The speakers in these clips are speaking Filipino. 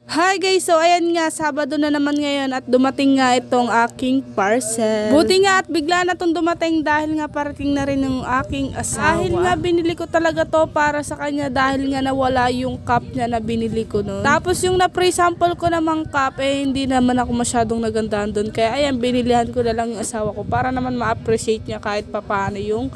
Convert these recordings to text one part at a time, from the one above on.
Hi guys, so ayan nga, Sabado na naman ngayon at dumating nga itong aking parcel. Buti nga at bigla na itong dumating dahil nga parating na rin yung aking asawa. Dahil nga binili ko talaga to para sa kanya dahil nga nawala yung cup niya na binili ko noon. Tapos yung na-pre-sample ko namang cup hindi naman ako masyadong nagandahan doon. Kaya ayan, binilihan ko na lang yung asawa ko para naman ma-appreciate niya kahit papaano yung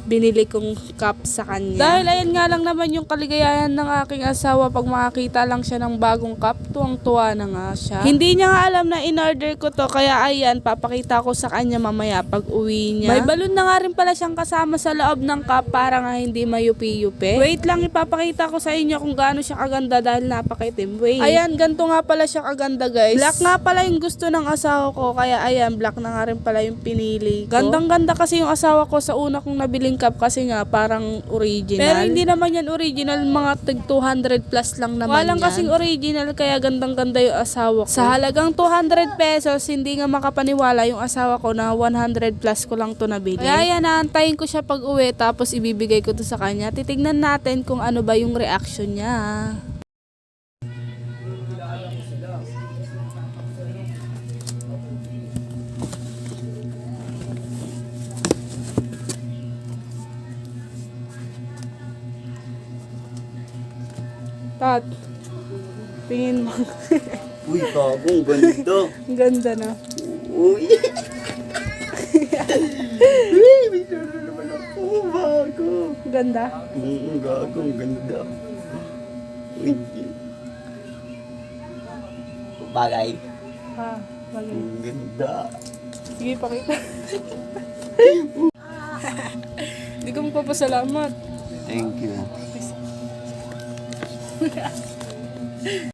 binili kong cup sa kanya. Dahil ayan nga lang naman yung kaligayahan ng aking asawa pag makakita lang siya ng bagong cup, tuwang-tuwa na nga siya. Hindi niya nga alam na in-order ko to, kaya ayan, papakita ko sa kanya mamaya pag uwi niya. May balon na nga rin pala siyang kasama sa loob ng cup para nga hindi mayupi-yupi. Wait lang, ipapakita ko sa inyo kung gaano siya kaganda dahil napakaitim. Wait. Ayan, ganito nga pala siya kaganda guys. Black nga pala yung gusto ng asawa ko, kaya ayan, black na nga rin pala yung pinili ko. Gandang-ganda kasi yung asawa ko sa una kong nabiling cup kasi nga parang original. Pero hindi naman yan original, mga tig 200 plus lang naman walang yan. Kasing original kaya gandang-ganda yung asawa ko. Sa halagang 200 pesos, hindi nga makapaniwala yung asawa ko na 100 plus ko lang to nabili. Kaya yan, naantayin ko siya pag uwi tapos ibibigay ko to sa kanya. Titignan natin kung ano ba yung reaction niya. Tat, tingin mo. Uy, bagong ganda. Ang ganda na. Uy. Uy, may ganda naman ako. Bago. Ganda? Gagong ganda. Uy. Bagay. Ha, bagay. Ang ganda. Sige, pakita. Hindi ko magpapasalamat. Thank you.